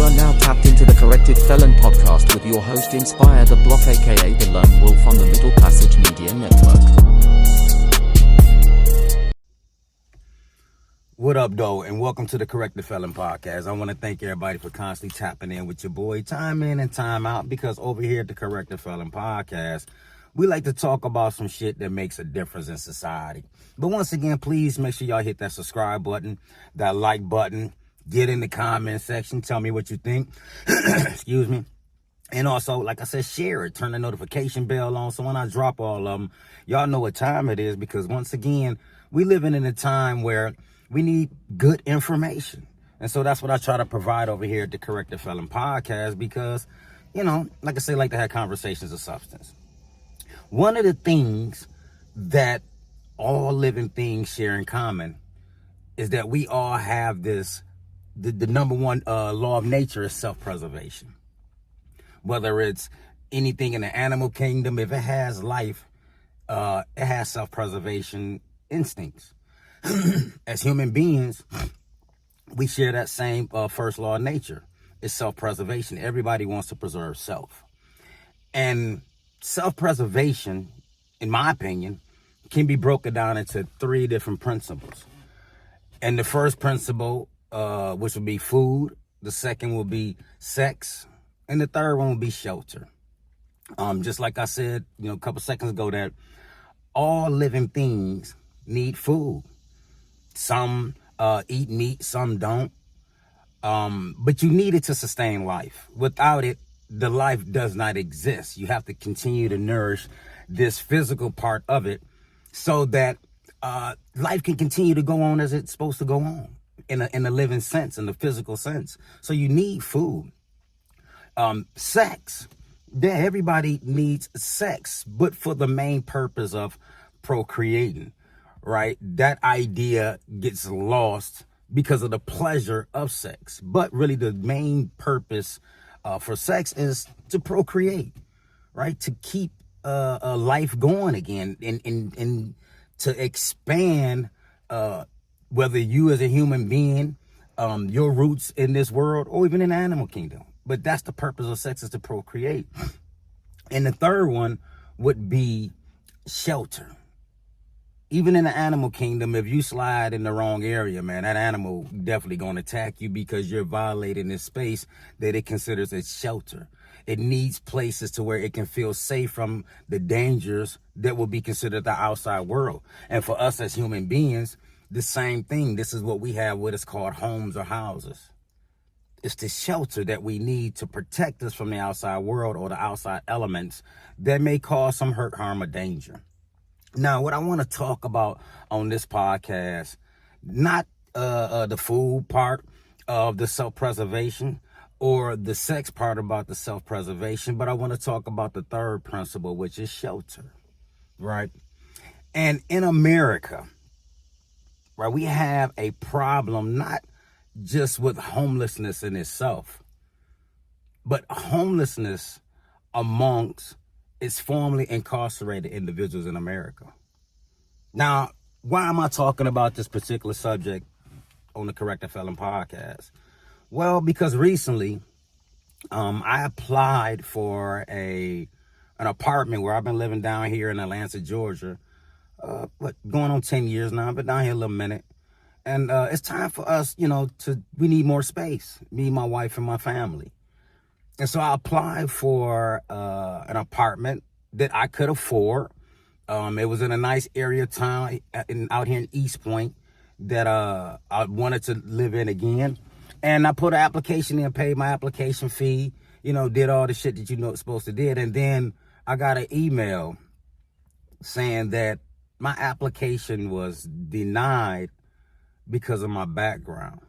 are now tapped into the Corrected Felon Podcast with your host Inspiretheblocc, aka the Lone Wolf on the Middle Passage Media Network. What up, though, and welcome to the Corrected Felon Podcast. I want to thank everybody for constantly tapping in with your boy, time in and time out, because over here at the Corrected Felon Podcast, we like to talk about some shit that makes a difference in society. But once again, please make sure y'all hit that subscribe button, that like button, get in the comment section, tell me what you think. Excuse me. And also, like I said, share it, turn the notification bell on, so when I drop all of them, y'all know what time it is, because once again, we living in a time where we need good information. And so that's what I try to provide over here at the Corrected Felon Podcast, because, you know, like I say, like to have conversations of substance. One of the things that all living things share in common is that we all have this, the number one law of nature is self-preservation. Whether it's anything in the animal kingdom, if it has life, it has self-preservation instincts. As human beings, we share that same first law of nature. It's self-preservation. Everybody wants to preserve self. And self-preservation, in my opinion, can be broken down into three different principles. And the first principle, which would be food, the second will be sex, and the third one will be shelter. Just like I said, a couple seconds ago, that all living things need food. Some eat meat, some don't. But you need it to sustain life. Without it, the life does not exist. You have to continue to nourish this physical part of it so that life can continue to go on as it's supposed to go on in a living sense, in the physical sense. So you need food. Sex. Yeah, everybody needs sex, but for the main purpose of procreating, right? That idea gets lost because of the pleasure of sex. But really the main purpose for sex is to procreate, right? To keep life going again and to expand whether you as a human being, your roots in this world or even in the animal kingdom. But that's the purpose of sex, is to procreate. And the third one would be shelter. Even in the animal kingdom, if you slide in the wrong area, man, that animal definitely going to attack you because you're violating this space that it considers as shelter. It needs places to where it can feel safe from the dangers that will be considered the outside world. And for us as human beings, the same thing. This is what we have, what is called homes or houses. It's the shelter that we need to protect us from the outside world or the outside elements that may cause some hurt, harm, or danger. Now, what I want to talk about on this podcast, not the food part of the self-preservation or the sex part about the self-preservation, but I want to talk about the third principle, which is shelter, right? And in America, right, we have a problem not just with homelessness in itself, but homelessness amongst its formerly incarcerated individuals in America. Now, why am I talking about this particular subject on the Corrected Felon Podcast? Well, because recently I applied for an apartment where I've been living down here in Atlanta, Georgia, going on 10 years now. I've been down here a little minute. And it's time for us, we need more space, me, my wife, and my family. And so I applied for an apartment that I could afford. It was in a nice area of town out here in East Point that I wanted to live in again. And I put an application in, paid my application fee, did all the shit that it's supposed to do. And then I got an email saying that my application was denied because of my background,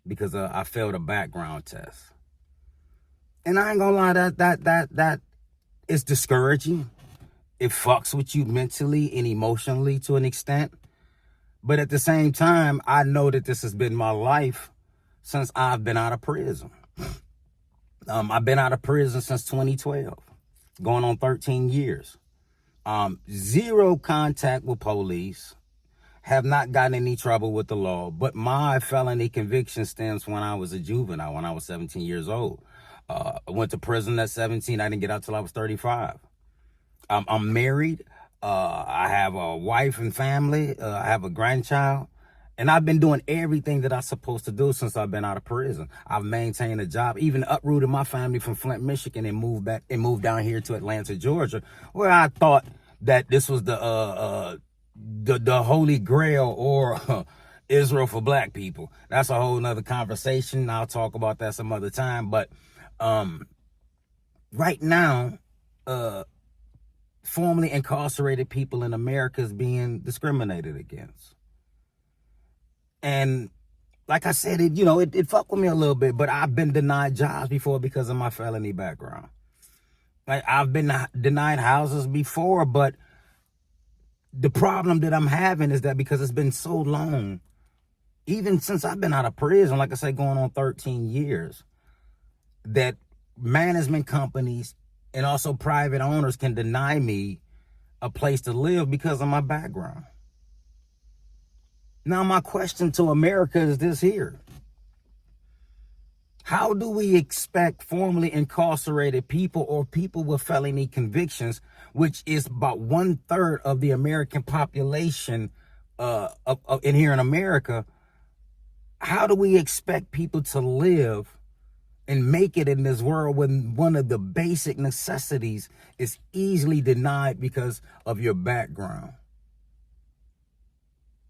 because I failed a background test. And I ain't gonna lie, that is discouraging. It fucks with you mentally and emotionally to an extent. But at the same time, I know that this has been my life since I've been out of prison. I've been out of prison since 2012, going on 13 years. Zero contact with police. have not gotten any trouble with the law, but my felony conviction stems when I was a juvenile, when I was 17 years old. I went to prison at 17. I didn't get out till I was 35. I'm married. I have a wife and family. I have a grandchild. And I've been doing everything that I'm supposed to do since I've been out of prison. I've maintained a job, even uprooted my family from Flint, Michigan, and moved down here to Atlanta, Georgia, where I thought that this was the holy grail, or Israel for black people. That's a whole nother conversation. I'll talk about that some other time. But right now, formerly incarcerated people in America is being discriminated against. And like I said, it fucked with me a little bit, but I've been denied jobs before because of my felony background. Like, I've been denied houses before, but the problem that I'm having is that because it's been so long, even since I've been out of prison, like I say, going on 13 years, that management companies and also private owners can deny me a place to live because of my background. Now, my question to America is this here. How do we expect formerly incarcerated people or people with felony convictions, which is about 1/3 of the American population in here in America, how do we expect people to live and make it in this world when one of the basic necessities is easily denied because of your background?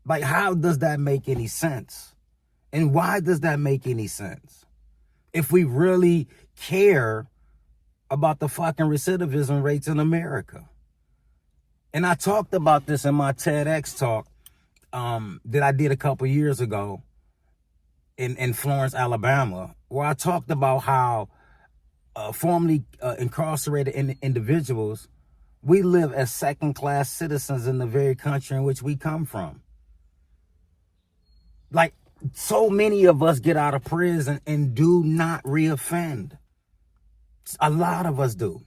Like, how does that make any sense? And why does that make any sense? If we really care about the fucking recidivism rates in America. And I talked about this in my TEDx talk that I did a couple years ago in Florence, Alabama, where I talked about how formerly incarcerated individuals, we live as second-class citizens in the very country in which we come from. Like, so many of us get out of prison and do not reoffend. A lot of us do.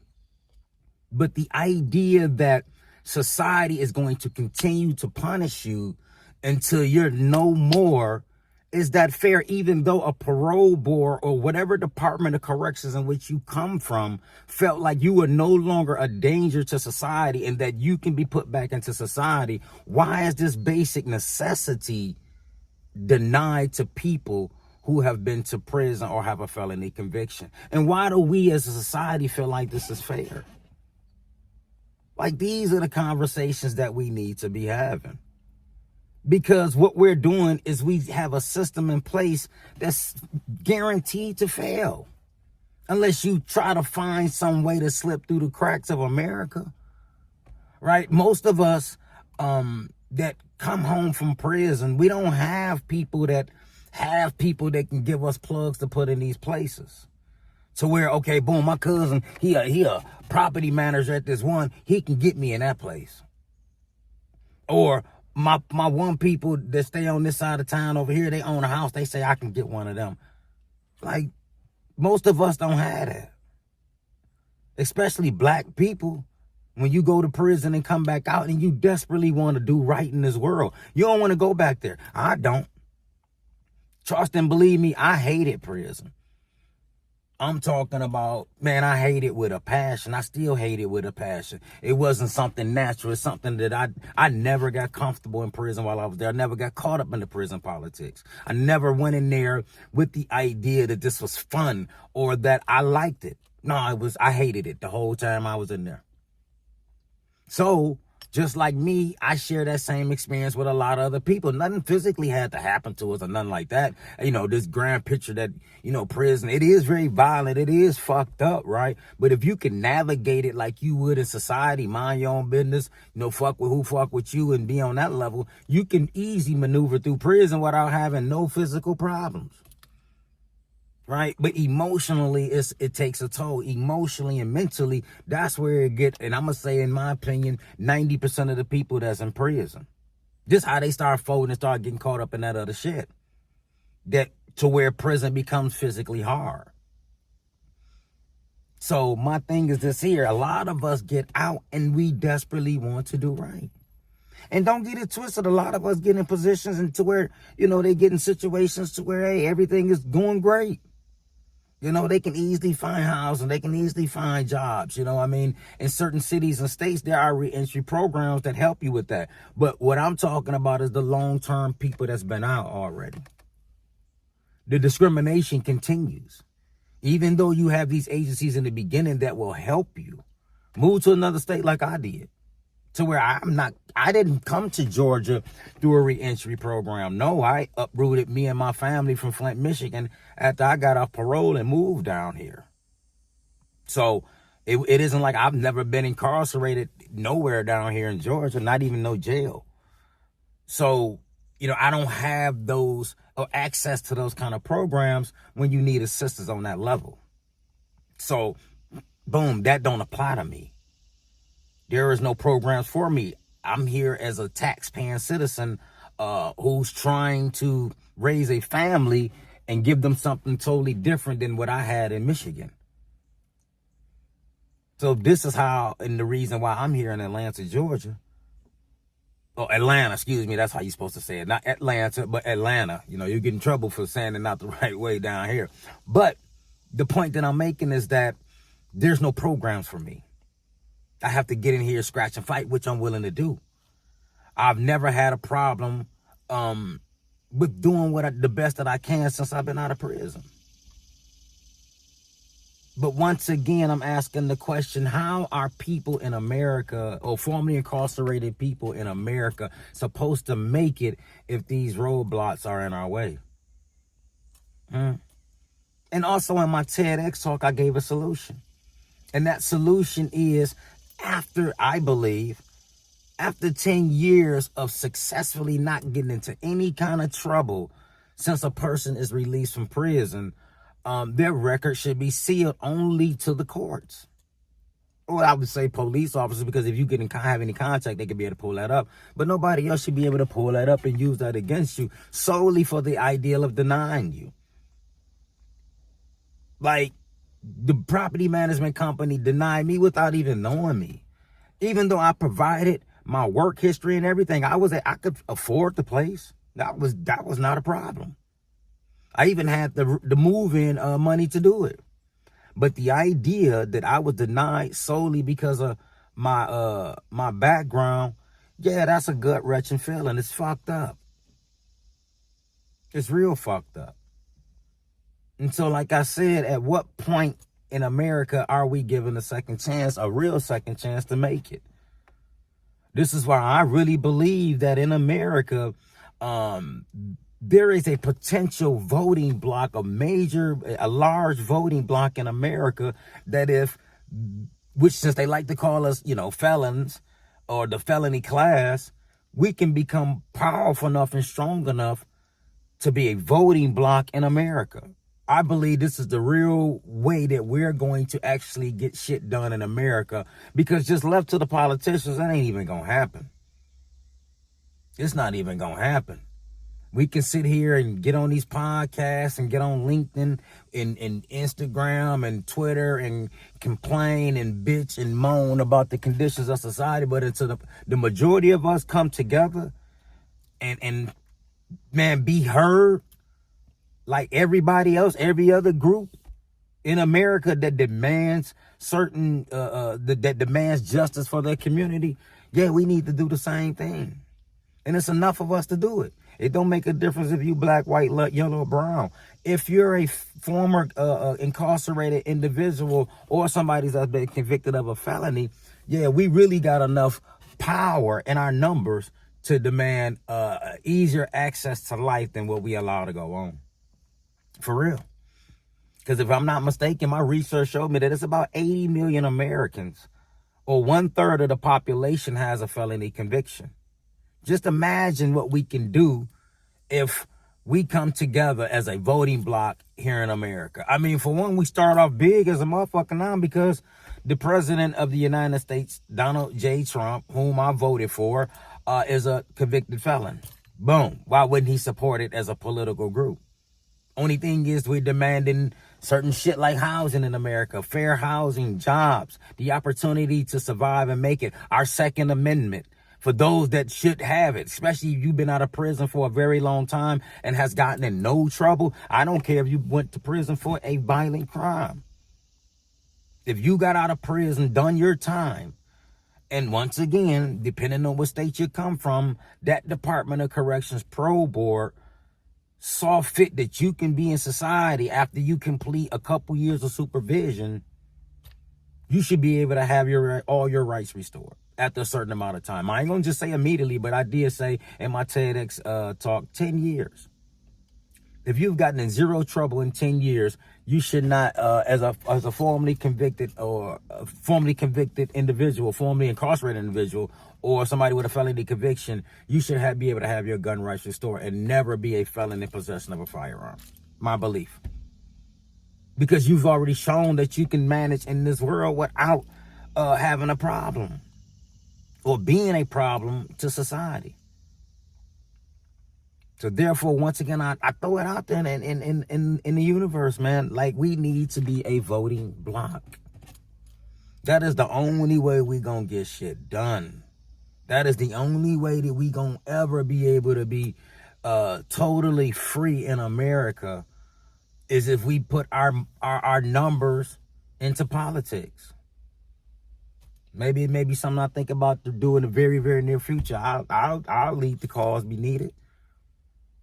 But the idea that society is going to continue to punish you until you're no more, is that fair? Even though a parole board or whatever department of corrections in which you come from felt like you were no longer a danger to society and that you can be put back into society, why is this basic necessity denied to people who have been to prison or have a felony conviction? And why do we as a society feel like this is fair? Like, these are the conversations that we need to be having. Because what we're doing is we have a system in place that's guaranteed to fail. Unless you try to find some way to slip through the cracks of America. Right? Most of us that come home from prison, we don't have people that can give us plugs to put in these places. To where, okay, boom, my cousin, he a property manager at this one, he can get me in that place. Or my one people that stay on this side of town over here, they own a house, they say I can get one of them. Like, most of us don't have that. Especially black people. When you go to prison and come back out and you desperately want to do right in this world, you don't want to go back there. I don't. Trust and believe me, I hated prison. I'm talking about, man, I hate it with a passion. I still hate it with a passion. It wasn't something natural. It's something that I never got comfortable in prison while I was there. I never got caught up in the prison politics. I never went in there with the idea that this was fun or that I liked it. No, I hated it the whole time I was in there. So, just like me, I share that same experience with a lot of other people. Nothing physically had to happen to us or nothing like that. This grand picture that, prison, it is very violent. It is fucked up, right? But if you can navigate it like you would in society, mind your own business, fuck with who fuck with you and be on that level, you can easily maneuver through prison without having no physical problems. Right? But emotionally, it takes a toll. Emotionally and mentally, that's where it gets, and I'm going to say, in my opinion, 90% of the people that's in prison. Just how they start folding and start getting caught up in that other shit. That to where prison becomes physically hard. So my thing is this here. A lot of us get out and we desperately want to do right. And don't get it twisted. A lot of us get in positions and to where, they get in situations to where, hey, everything is going great. They can easily find housing. They can easily find jobs. In certain cities and states, there are reentry programs that help you with that. But what I'm talking about is the long-term people that's been out already. The discrimination continues. Even though you have these agencies in the beginning that will help you move to another state like I did, to where I didn't come to Georgia through a reentry program. No, I uprooted me and my family from Flint, Michigan after I got off parole and moved down here. So it isn't like I've never been incarcerated nowhere down here in Georgia, not even no jail. So, I don't have those or access to those kind of programs when you need assistance on that level. So, boom, that don't apply to me. There is no programs for me. I'm here as a tax-paying citizen who's trying to raise a family and give them something totally different than what I had in Michigan. So this is how, and the reason why I'm here in Atlanta, Georgia. Oh, Atlanta, excuse me. That's how you're supposed to say it. Not Atlanta, but Atlanta. You get in trouble for saying it not the right way down here. But the point that I'm making is that there's no programs for me. I have to get in here, scratch and fight, which I'm willing to do. I've never had a problem with doing the best that I can since I've been out of prison. But once again, I'm asking the question, how are people in America, or formerly incarcerated people in America, supposed to make it if these roadblocks are in our way? And also in my TEDx talk, I gave a solution. And that solution is, after 10 years of successfully not getting into any kind of trouble since a person is released from prison, their record should be sealed only to the courts. Or I would say police officers, because if you have any contact, they could be able to pull that up. But nobody else should be able to pull that up and use that against you solely for the ideal of denying you. Like, the property management company denied me without even knowing me. Even though I provided my work history and everything, I could afford the place. That was not a problem. I even had the move-in money to do it. But the idea that I was denied solely because of my background, yeah, that's a gut-wrenching feeling. It's fucked up. It's real fucked up. And so, like I said, at what point in America are we given a real second chance to make it? This is why I really believe that in America, there is a potential voting block, a large voting block in America which since they like to call us, felons or the felony class, we can become powerful enough and strong enough to be a voting block in America. I believe this is the real way that we're going to actually get shit done in America, because just left to the politicians, that ain't even going to happen. It's not even going to happen. We can sit here and get on these podcasts and get on LinkedIn and Instagram and Twitter and complain and bitch and moan about the conditions of society. But until the majority of us come together and man, be heard, like everybody else, every other group in America that demands that demands justice for their community, yeah, we need to do the same thing. And it's enough of us to do it. It don't make a difference if you black, white, yellow, or brown. If you're a former incarcerated individual or somebody that's been convicted of a felony, yeah, we really got enough power in our numbers to demand easier access to life than what we allow to go on. For real. Because if I'm not mistaken, my research showed me that it's about 80 million Americans, or 1/3 of the population, has a felony conviction. Just imagine what we can do if we come together as a voting block here in America. I mean, for one, we start off big as a motherfucker now, because the president of the United States, Donald J. Trump, whom I voted for, is a convicted felon. Boom. Why wouldn't he support it as a political group? Only thing is, we're demanding certain shit like housing in America, fair housing, jobs, the opportunity to survive and make it, our Second Amendment. For those that should have it, especially if you've been out of prison for a very long time and has gotten in no trouble. I don't care if you went to prison for a violent crime. If you got out of prison, done your time, and once again, depending on what state you come from, that Department of Corrections Pro Board saw fit that you can be in society after you complete a couple years of supervision, you should be able to have all your rights restored after a certain amount of time. I ain't gonna just say immediately, but I did say in my TEDx talk, 10 years. If you've gotten in zero trouble in 10 years, you should not, as a formerly convicted or formerly convicted individual, formerly incarcerated individual, or somebody with a felony conviction, you should be able to have your gun rights restored and never be a felon in possession of a firearm. My belief. Because you've already shown that you can manage in this world without having a problem or being a problem to society. So therefore, once again, I throw it out there in the universe, man. Like, we need to be a voting bloc. That is the only way we gonna get shit done. That is the only way that we gonna ever be able to be totally free in America, is if we put our numbers into politics. Maybe something I think about to do in the very, very near future. I'll lead the cause be needed.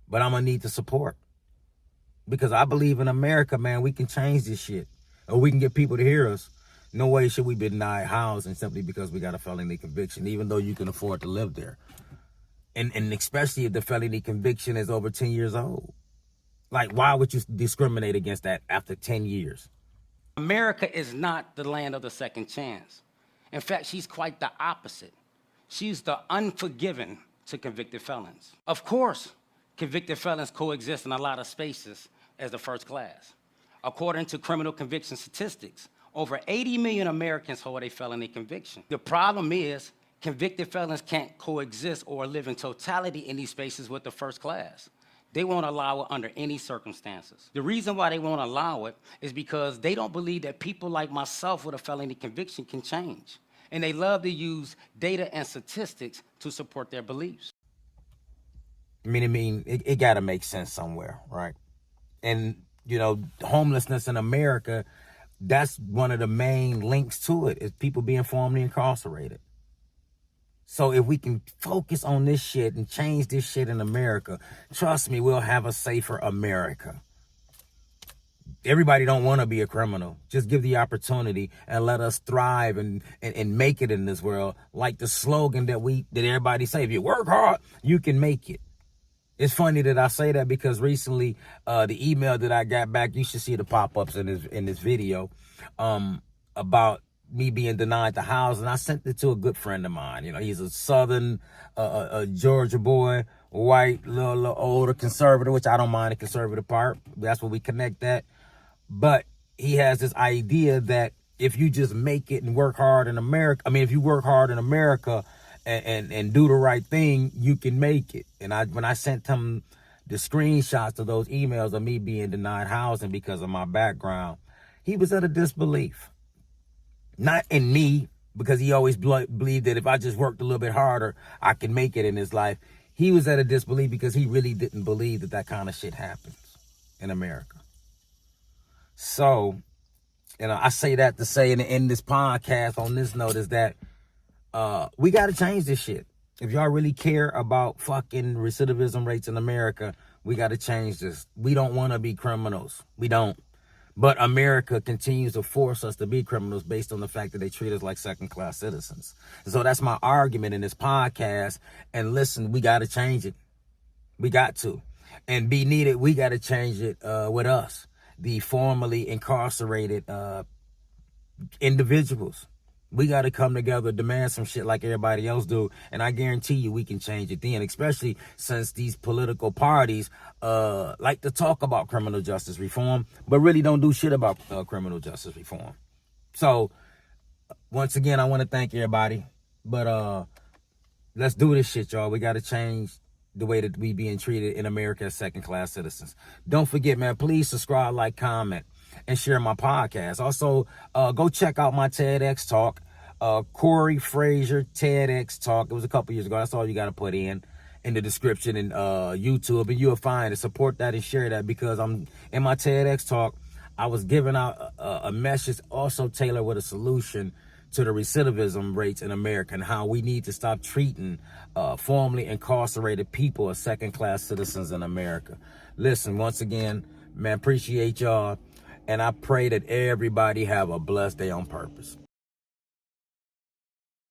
But I'm going to need the support. Because I believe in America, man, we can change this shit. Or we can get people to hear us. No way should we be denied housing simply because we got a felony conviction, even though you can afford to live there. And especially if the felony conviction is over 10 years old. Like, why would you discriminate against that after 10 years? America is not the land of the second chance. In fact, she's quite the opposite. She's the unforgiving to convicted felons. Of course, convicted felons coexist in a lot of spaces as the first class. According to criminal conviction statistics, over 80 million Americans hold a felony conviction. The problem is, convicted felons can't coexist or live in totality in these spaces with the first class. They won't allow it under any circumstances. The reason why they won't allow it is because they don't believe that people like myself with a felony conviction can change. And they love to use data and statistics to support their beliefs. It got to make sense somewhere, right? And, homelessness in America, that's one of the main links to it, is people being formerly incarcerated. So if we can focus on this shit and change this shit in America, trust me, we'll have a safer America. Everybody don't want to be a criminal. Just give the opportunity and let us thrive and make it in this world. Like the slogan that everybody say, if you work hard, you can make it. It's funny that I say that because recently the email that I got back, you should see the pop-ups in this video, about me being denied the house, and I sent it to a good friend of mine. He's a Southern Georgia boy, white, little older conservative, which I don't mind the conservative part. That's where we connect at. But he has this idea that if you just make it and work hard in America, if you work hard in America and do the right thing, you can make it. And when I sent him the screenshots of those emails of me being denied housing because of my background, he was at a disbelief. Not in me, because he always believed that if I just worked a little bit harder, I can make it in his life. He was at a disbelief because he really didn't believe that kind of shit happens in America. So, I say that to say in this podcast on this note is that we got to change this shit. If y'all really care about fucking recidivism rates in America, we got to change this. We don't want to be criminals. We don't. But America continues to force us to be criminals based on the fact that they treat us like second-class citizens. So that's my argument in this podcast. And listen, we got to change it. We got to. And be needed, we got to change it with us, the formerly incarcerated individuals. We got to come together, demand some shit like everybody else do. And I guarantee you we can change it then, especially since these political parties like to talk about criminal justice reform, but really don't do shit about criminal justice reform. So, once again, I want to thank everybody. But let's do this shit, y'all. We got to change the way that we being treated in America as second-class citizens. Don't forget, man, please subscribe, like, comment, and share my podcast. Also, go check out my TEDx talk. Corey Frazier TEDx talk. It was a couple years ago. That's all you got to put in the description in YouTube, and you'll find it. Support that and share that, because I'm in my TEDx talk. I was giving out a message also tailored with a solution to the recidivism rates in America, and how we need to stop treating formerly incarcerated people as second-class citizens in America. Listen, once again, man, appreciate y'all, and I pray that everybody have a blessed day on purpose.